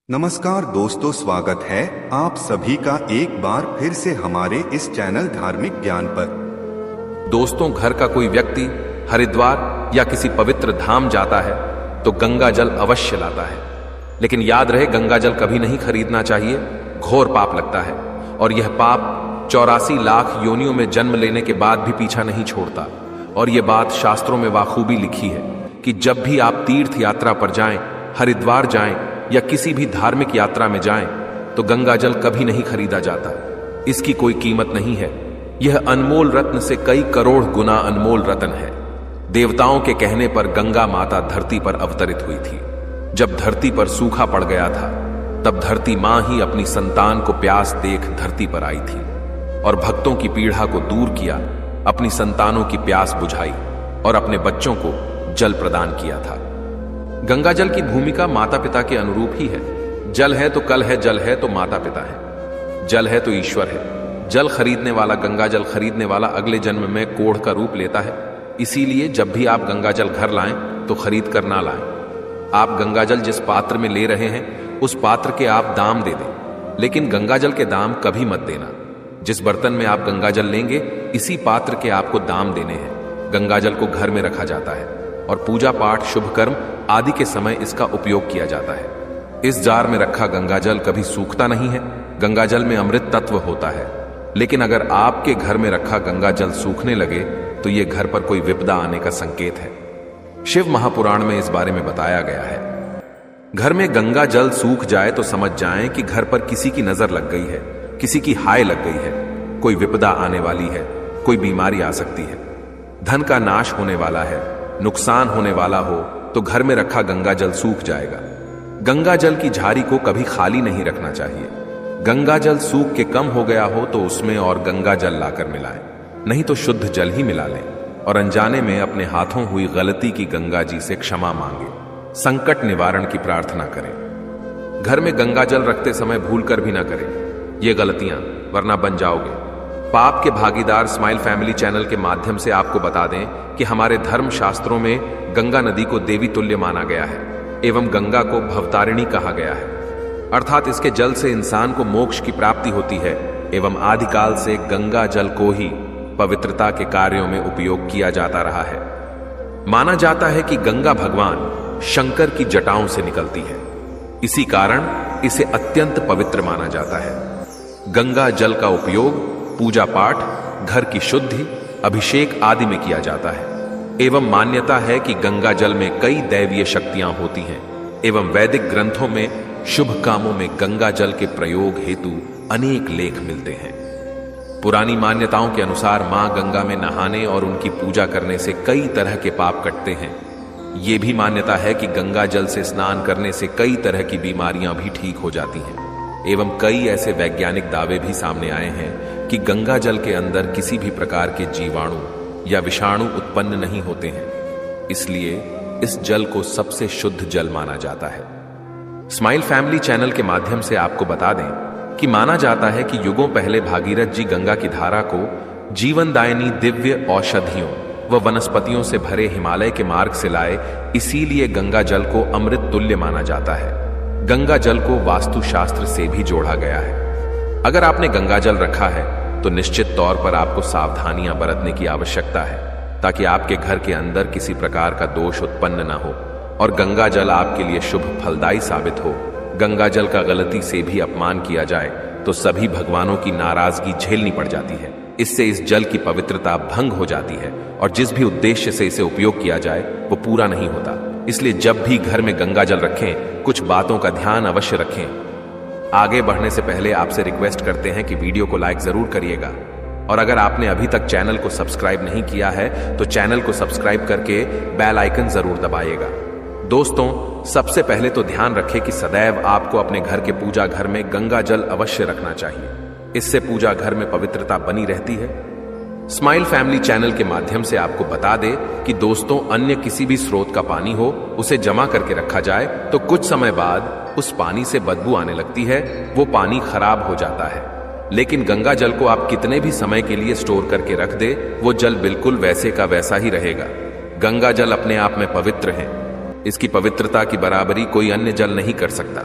नमस्कार दोस्तों, स्वागत है आप सभी का एक बार फिर से हमारे इस चैनल धार्मिक ज्ञान पर। दोस्तों, घर का कोई व्यक्ति हरिद्वार या किसी पवित्र धाम जाता है तो गंगा जल अवश्य लाता है। लेकिन याद रहे, गंगा जल कभी नहीं खरीदना चाहिए, घोर पाप लगता है। और यह पाप 84 लाख योनियों में जन्म लेने के बाद भी पीछा नहीं छोड़ता। और यह बात शास्त्रों में बाखूबी लिखी है कि जब भी आप तीर्थ यात्रा पर जाएं, हरिद्वार जाएं या किसी भी धार्मिक यात्रा में जाएं, तो गंगा जल कभी नहीं खरीदा जाता। इसकी कोई कीमत नहीं है। यह अनमोल रत्न से कई करोड़ गुना अनमोल रत्न है। देवताओं के कहने पर गंगा माता धरती पर अवतरित हुई थी। जब धरती पर सूखा पड़ गया था, तब धरती मां ही अपनी संतान को प्यास देख धरती पर आई थी और भक्तों की पीड़ा को दूर किया, अपनी संतानों की प्यास बुझाई और अपने बच्चों को जल प्रदान किया था। गंगा जल की भूमिका माता पिता के अनुरूप ही है। जल है तो कल है, जल है तो माता पिता है, जल है तो ईश्वर है। जल खरीदने वाला, गंगा जल खरीदने वाला अगले जन्म में कोढ़ का रूप लेता है। इसीलिए जब भी आप गंगा जल घर लाएं तो खरीद कर ना लाएं। आप गंगा जल जिस पात्र में ले रहे हैं उस पात्र के आप दाम दे दें, लेकिन गंगा जल के दाम कभी मत देना। जिस बर्तन में आप गंगा जल लेंगे, इसी पात्र के आपको दाम देने हैं। गंगा जल को घर में रखा जाता है और पूजा पाठ, शुभ कर्म आदि के समय इसका उपयोग किया जाता है। इस जार में रखा गंगा जल कभी सूखता नहीं है। गंगा जल में अमृत तत्व होता है। लेकिन अगर आपके घर में रखा गंगा जल सूखने लगे तो यह घर पर कोई विपदा आने का संकेत है। शिव महापुराण में इस बारे में बताया गया है। घर में गंगा जल सूख जाए तो समझ जाएं कि घर पर किसी की नजर लग गई है, किसी की हाय लग गई है, कोई विपदा आने वाली है, कोई बीमारी आ सकती है, धन का नाश होने वाला है, नुकसान होने वाला हो तो घर में रखा गंगा जल सूख जाएगा। गंगा जल की झारी को कभी खाली नहीं रखना चाहिए। गंगा जल सूख के कम हो गया हो तो उसमें और गंगा जल लाकर मिलाएं, नहीं तो शुद्ध जल ही मिला लें और अनजाने में अपने हाथों हुई गलती की गंगा जी से क्षमा मांगे, संकट निवारण की प्रार्थना करें। घर में गंगा जल रखते समय भूल कर भी ना करें ये गलतियां, वरना बन जाओगे पाप के भागीदार। स्माइल फैमिली चैनल के माध्यम से आपको बता दें कि हमारे धर्म शास्त्रों में गंगा नदी को देवी तुल्य माना गया है एवं गंगा को भवतारिणी कहा गया है। अर्थात इसके जल से इंसान को मोक्ष की प्राप्ति होती है एवं आदिकाल से गंगा जल को ही पवित्रता के कार्यों में उपयोग किया जाता रहा है। माना जाता है कि गंगा भगवान शंकर की जटाओं से निकलती है, इसी कारण इसे अत्यंत पवित्र माना जाता है। गंगा जल का उपयोग पूजा पाठ, घर की शुद्धि, अभिषेक आदि में किया जाता है एवं मान्यता है कि गंगा जल में कई दैवीय शक्तियां होती हैं एवं वैदिक ग्रंथों में शुभ कामों में गंगा जल के प्रयोग हेतु अनेक लेख मिलते हैं। पुरानी मान्यताओं के अनुसार मां गंगा में नहाने और उनकी पूजा करने से कई तरह के पाप कटते हैं। ये भी मान्यता है कि गंगा जल से स्नान करने से कई तरह की बीमारियां भी ठीक हो जाती हैं एवं कई ऐसे वैज्ञानिक दावे भी सामने आए हैं कि गंगा जल के अंदर किसी भी प्रकार के जीवाणु या विषाणु उत्पन्न नहीं होते हैं। इसलिए इस जल को सबसे शुद्ध जल माना जाता है। स्माइल फैमिली चैनल के माध्यम से आपको बता दें कि माना जाता है कि युगों पहले भागीरथ जी गंगा की धारा को जीवनदायिनी दिव्य औषधियों व वनस्पतियों से भरे हिमालय के मार्ग से लाए, इसीलिए गंगा जल को अमृत तुल्य माना जाता है। गंगा जल को वास्तुशास्त्र से भी जोड़ा गया है। अगर आपने गंगा जल रखा है तो निश्चित तौर पर आपको सावधानियां बरतने की आवश्यकता है ताकि आपके घर के अंदर किसी प्रकार का दोष उत्पन्न न हो और गंगा जल आपके लिए शुभ फलदायी साबित हो। गंगा जल का गलती से भी अपमान किया जाए तो सभी भगवानों की नाराजगी झेलनी पड़ जाती है। इससे इस जल की पवित्रता भंग हो जाती है और जिस भी उद्देश्य से इसे उपयोग किया जाए वो पूरा नहीं होता। इसलिए जब भी घर में गंगा जल रखें, कुछ बातों का ध्यान अवश्य रखें। आगे बढ़ने से पहले आपसे रिक्वेस्ट करते हैं कि वीडियो को लाइक जरूर करिएगा और अगर आपने अभी तक चैनल को सब्सक्राइब नहीं किया है तो चैनल को सब्सक्राइब करके बेल आइकन जरूर दबाइएगा। दोस्तों, सबसे पहले तो ध्यान रखें कि सदैव आपको अपने घर के पूजा घर में गंगा जल अवश्य रखना चाहिए। इससे पूजा घर में पवित्रता बनी रहती है। स्माइल फैमिली चैनल के माध्यम से आपको बता दे कि दोस्तों, अन्य किसी भी स्रोत का पानी हो उसे जमा करके रखा जाए तो कुछ समय बाद उस पानी से बदबू आने लगती है, वो पानी खराब हो जाता है। लेकिन गंगा जल को आप कितने भी समय के लिए स्टोर करके रख दे, वो जल बिल्कुल वैसे का वैसा ही रहेगा। गंगा जल अपने आप में पवित्र है। इसकी पवित्रता की बराबरी कोई अन्य जल नहीं कर सकता।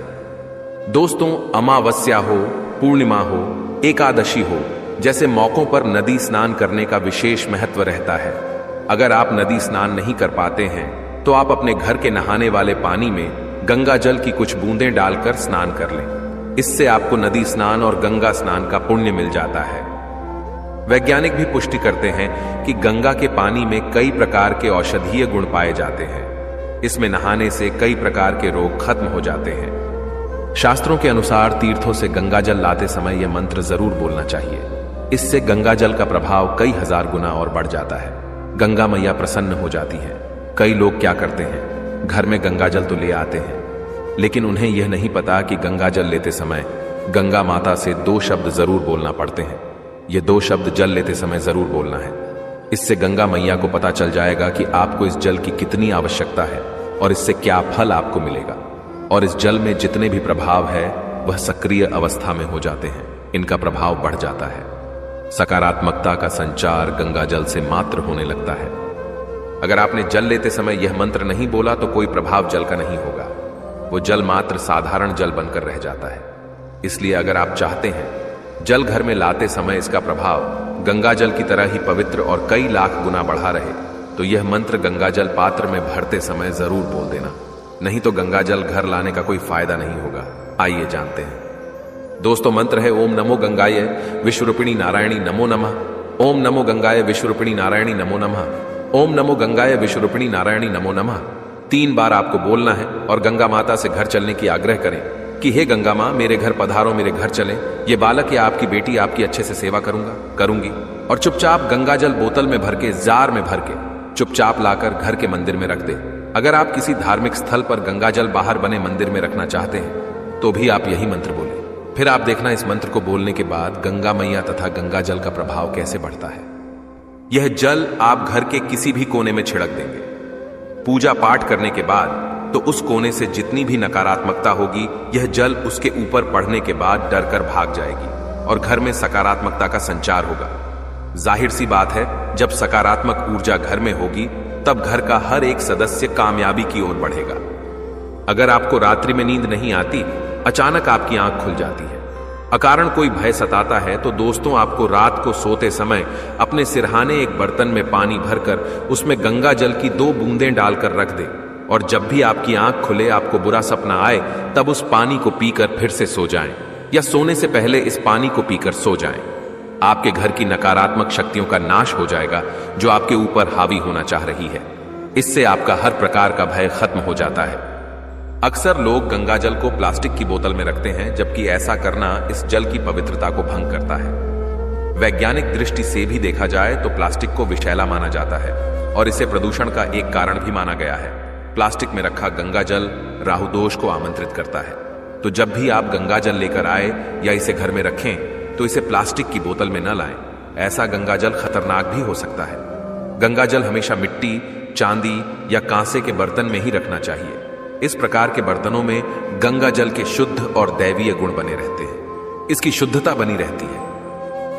दोस्तों, अमावस्या हो, पूर्णिमा हो, एकादशी हो, जैसे मौकों पर नदी स्नान करने का विशेष महत्व रहता है। अगर आप नदी स्नान नहीं कर पाते हैं तो आप अपने घर के नहाने वाले पानी में गंगा जल की कुछ बूंदें डालकर स्नान कर लें। इससे आपको नदी स्नान और गंगा स्नान का पुण्य मिल जाता है। वैज्ञानिक भी पुष्टि करते हैं कि गंगा के पानी में कई प्रकार के औषधीय गुण पाए जाते हैं। इसमें नहाने से कई प्रकार के रोग खत्म हो जाते हैं। शास्त्रों के अनुसार तीर्थों से गंगा जल लाते समय यह मंत्र जरूर बोलना चाहिए। इससे गंगा जल का प्रभाव कई हजार गुना और बढ़ जाता है। गंगा मैया प्रसन्न हो जाती हैं। कई लोग क्या करते हैं, घर में गंगा जल तो ले आते हैं, लेकिन उन्हें यह नहीं पता कि गंगा जल लेते समय गंगा माता से 2 शब्द जरूर बोलना पड़ते हैं। ये 2 शब्द जल लेते समय जरूर बोलना है। इससे गंगा मैया को पता चल जाएगा कि आपको इस जल की कितनी आवश्यकता है और इससे क्या फल आपको मिलेगा। और इस जल में जितने भी प्रभाव है वह सक्रिय अवस्था में हो जाते हैं। इनका प्रभाव बढ़ जाता है। सकारात्मकता का संचार गंगा जल से मात्र होने लगता है। अगर आपने जल लेते समय यह मंत्र नहीं बोला तो कोई प्रभाव जल का नहीं होगा। वो जल मात्र साधारण जल बनकर रह जाता है। इसलिए अगर आप चाहते हैं जल घर में लाते समय इसका प्रभाव गंगा जल की तरह ही पवित्र और कई लाख गुना बढ़ा रहे, तो यह मंत्र गंगा जल पात्र में भरते समय जरूर बोल देना। नहीं तो गंगा जल घर लाने का कोई फायदा नहीं होगा। आइए जानते हैं। दोस्तों, मंत्र है ओम नमो गंगाय विश्वरूपिणी नारायणी नमो नमः। ओम नमो गंगाय विश्वरूपिणी नारायणी नमो नमः। ओम नमो गंगाय विश्वरूपिणी नारायणी नमो नमः 3 बार आपको बोलना है और गंगा माता से घर चलने की आग्रह करें कि हे गंगा मां, मेरे घर पधारो, मेरे घर चलें। ये बालक या आपकी बेटी आपकी अच्छे से सेवा करूंगी। और चुपचाप गंगा जल बोतल में भर के, जार में भर के चुपचाप लाकर घर के मंदिर में रख दे। अगर आप किसी धार्मिक स्थल पर गंगा जल बाहर बने मंदिर में रखना चाहते हैं तो भी आप यही मंत्र बोलें। फिर आप देखना इस मंत्र को बोलने के बाद गंगा मैया तथा गंगा जल का प्रभाव कैसे बढ़ता है। यह जल आप घर के किसी भी कोने में छिड़क देंगे। पूजा पाठ करने के बाद तो उस कोने से जितनी भी नकारात्मकता होगी यह जल उसके ऊपर पड़ने के बाद डरकर भाग जाएगी और घर में सकारात्मकता का संचार होगा। जाहिर सी बात है, जब सकारात्मक ऊर्जा घर में होगी तब घर का हर एक सदस्य कामयाबी की ओर बढ़ेगा। अगर आपको रात्रि में नींद नहीं आती, अचानक आपकी आंख खुल जाती है, अकारण कोई भय सताता है, तो दोस्तों आपको रात को सोते समय अपने सिरहाने एक बर्तन में पानी भरकर उसमें गंगा जल की 2 बूंदें डालकर रख दें और जब भी आपकी आंख खुले, आपको बुरा सपना आए, तब उस पानी को पीकर फिर से सो जाएं या सोने से पहले इस पानी को पीकर सो जाएं। आपके घर की नकारात्मक शक्तियों का नाश हो जाएगा जो आपके ऊपर हावी होना चाह रही है। इससे आपका हर प्रकार का भय खत्म हो जाता है। अक्सर लोग गंगा जल को प्लास्टिक की बोतल में रखते हैं, जबकि ऐसा करना इस जल की पवित्रता को भंग करता है। वैज्ञानिक दृष्टि से भी देखा जाए तो प्लास्टिक को विषैला माना जाता है और इसे प्रदूषण का एक कारण भी माना गया है। प्लास्टिक में रखा गंगा जल राहु दोष को आमंत्रित करता है। तो जब भी आप गंगा जल लेकर आए या इसे घर में रखें तो इसे प्लास्टिक की बोतल में न लाएं। ऐसा गंगा जल खतरनाक भी हो सकता है। गंगा जल हमेशा मिट्टी, चांदी या कांसे के बर्तन में ही रखना चाहिए। इस प्रकार के बर्तनों में गंगा जल के शुद्ध और दैवीय गुण बने रहते हैं। इसकी शुद्धता बनी रहती है।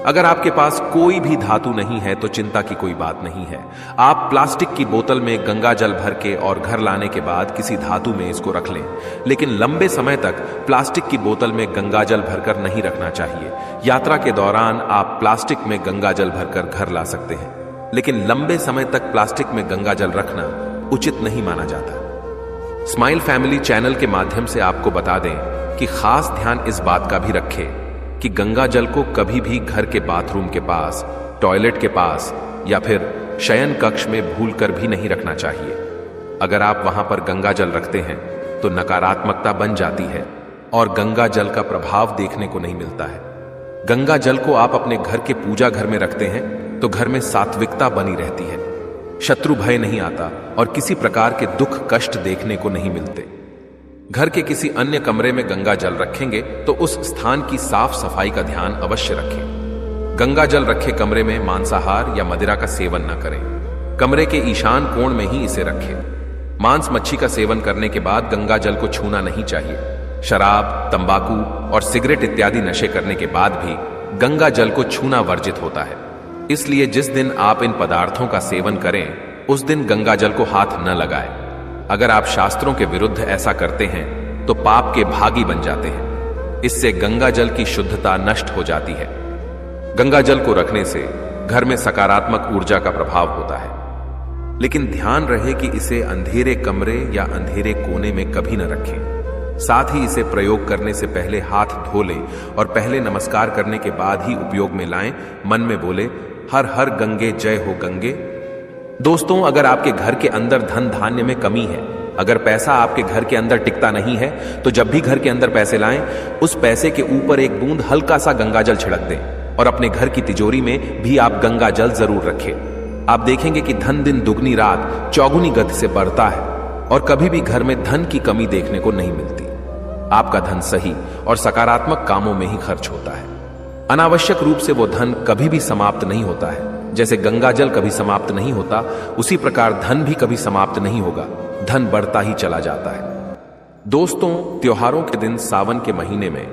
अगर आपके पास कोई भी धातु नहीं है तो चिंता की कोई बात नहीं है। आप प्लास्टिक की बोतल में गंगा जल भर के और घर लाने के बाद किसी धातु में इसको रख लें, लेकिन लंबे समय तक प्लास्टिक की बोतल में गंगा जल भरकर नहीं रखना चाहिए। यात्रा के दौरान आप प्लास्टिक में गंगा जल भरकर घर ला सकते हैं, लेकिन लंबे समय तक प्लास्टिक में गंगा जल रखना उचित नहीं माना जाता। स्माइल फैमिली चैनल के माध्यम से आपको बता दें कि खास ध्यान इस बात का भी रखें कि गंगा जल को कभी भी घर के बाथरूम के पास, टॉयलेट के पास या फिर शयन कक्ष में भूलकर भी नहीं रखना चाहिए। अगर आप वहां पर गंगा जल रखते हैं तो नकारात्मकता बन जाती है और गंगा जल का प्रभाव देखने को नहीं मिलता है। गंगा जल को आप अपने घर के पूजा घर में रखते हैं तो घर में सात्विकता बनी रहती है, शत्रु भय नहीं आता और किसी प्रकार के दुख कष्ट देखने को नहीं मिलते। घर के किसी अन्य कमरे में गंगा जल रखेंगे तो उस स्थान की साफ सफाई का ध्यान अवश्य रखें। गंगा जल रखे कमरे में मांसाहार या मदिरा का सेवन न करें। कमरे के ईशान कोण में ही इसे रखें। मांस मच्छी का सेवन करने के बाद गंगा जल को छूना नहीं चाहिए। शराब, तंबाकू और सिगरेट इत्यादि नशे करने के बाद भी गंगा जल को छूना वर्जित होता है। इसलिए जिस दिन आप इन पदार्थों का सेवन करें उस दिन गंगा जल को हाथ न लगाएं। अगर आप शास्त्रों के विरुद्ध ऐसा करते हैं तो पाप के भागी बन जाते हैं। इससे गंगा जल की शुद्धता नष्ट हो जाती है। गंगा जल को रखने से घर में सकारात्मक ऊर्जा का प्रभाव होता है, लेकिन ध्यान रहे कि इसे अंधेरे कमरे या अंधेरे कोने में कभी न रखें। साथ ही इसे प्रयोग करने से पहले हाथ धो लें और पहले नमस्कार करने के बाद ही उपयोग में लाएं। मन में बोले हर हर गंगे जय हो गंगे। दोस्तों, अगर आपके घर के अंदर धन धान्य में कमी है, अगर पैसा आपके घर के अंदर टिकता नहीं है, तो जब भी घर के अंदर पैसे लाएं, उस पैसे के ऊपर एक बूंद हल्का सा गंगा जल छिड़क दें और अपने घर की तिजोरी में भी आप गंगा जल जरूर रखें। आप देखेंगे कि धन दिन दुगनी रात चौगुनी गति से बढ़ता है और कभी भी घर में धन की कमी देखने को नहीं मिलती। आपका धन सही और सकारात्मक कामों में ही खर्च होता है। अनावश्यक रूप से वो धन कभी भी समाप्त नहीं होता है। जैसे गंगा जल कभी समाप्त नहीं होता, उसी प्रकार धन भी कभी समाप्त नहीं होगा, धन बढ़ता ही चला जाता है। दोस्तों, त्योहारों के दिन, सावन के महीने में,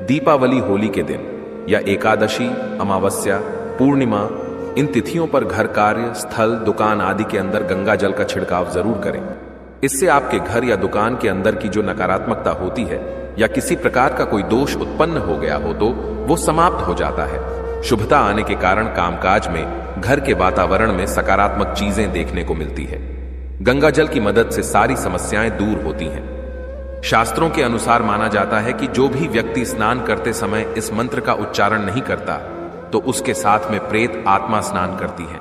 दीपावली, होली के दिन या एकादशी, अमावस्या, पूर्णिमा, इन तिथियों पर घर, कार्य स्थल, दुकान आदि के अंदर गंगा जल का छिड़काव जरूर करें। इससे आपके घर या दुकान के अंदर की जो नकारात्मकता होती है या किसी प्रकार का कोई दोष उत्पन्न हो गया हो तो वो समाप्त हो जाता है। शुभता आने के कारण कामकाज में, घर के वातावरण में सकारात्मक चीजें देखने को मिलती है। गंगा जल की मदद से सारी समस्याएं दूर होती हैं। शास्त्रों के अनुसार माना जाता है कि जो भी व्यक्ति स्नान करते समय इस मंत्र का उच्चारण नहीं करता, तो उसके साथ में प्रेत आत्मा स्नान करती है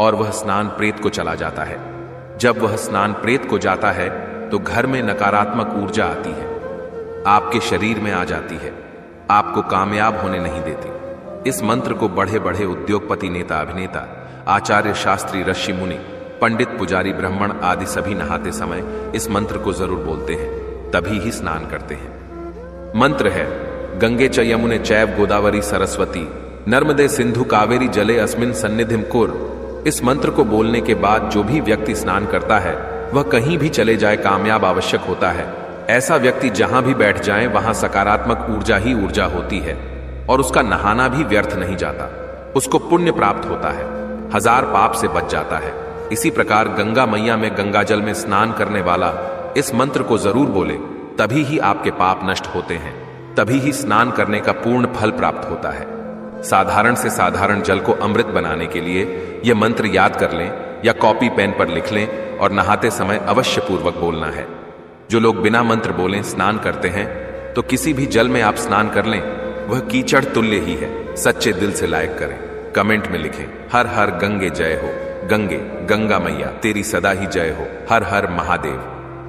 और वह स्नान प्रेत को चला जाता है। जब वह स्नान प्रेत को जाता है तो घर में नकारात्मक ऊर्जा आती है, आपके शरीर में आ जाती है, आपको कामयाब होने नहीं देती। इस मंत्र को बड़े बड़े उद्योगपति, नेता, अभिनेता, आचार्य, शास्त्री, ऋषि, मुनि, पंडित, पुजारी, ब्राह्मण आदि सभी नहाते समय इस मंत्र को जरूर बोलते हैं, तभी ही स्नान करते हैं। मंत्र है गंगे च यमुने चैव गोदावरी सरस्वती नर्मदे सिंधु कावेरी जले अस्मिन सन्निधिम कुर। इस मंत्र को बोलने के बाद जो भी व्यक्ति स्नान करता है वह कहीं भी चले जाए कामयाब आवश्यक होता है। ऐसा व्यक्ति जहां भी बैठ जाए वहां सकारात्मक ऊर्जा ही ऊर्जा होती है और उसका नहाना भी व्यर्थ नहीं जाता, उसको पुण्य प्राप्त होता है, 1000 पाप से बच जाता है। इसी प्रकार गंगा मैया में गंगा जल में स्नान करने वाला इस मंत्र को जरूर बोले, तभी ही आपके पाप नष्ट होते हैं, तभी ही स्नान करने का पूर्ण फल प्राप्त होता है। साधारण से साधारण जल को अमृत बनाने के लिए यह मंत्र याद कर लें या कॉपी पेन पर लिख लें और नहाते समय अवश्य पूर्वक बोलना है। जो लोग बिना मंत्र बोले स्नान करते हैं, तो किसी भी जल में आप स्नान कर लें, वह कीचड़ तुल्य ही है। सच्चे दिल से लाइक करें, कमेंट में लिखें हर हर गंगे जय हो, गंगे, गंगा मैया तेरी सदा ही जय हो, हर हर महादेव।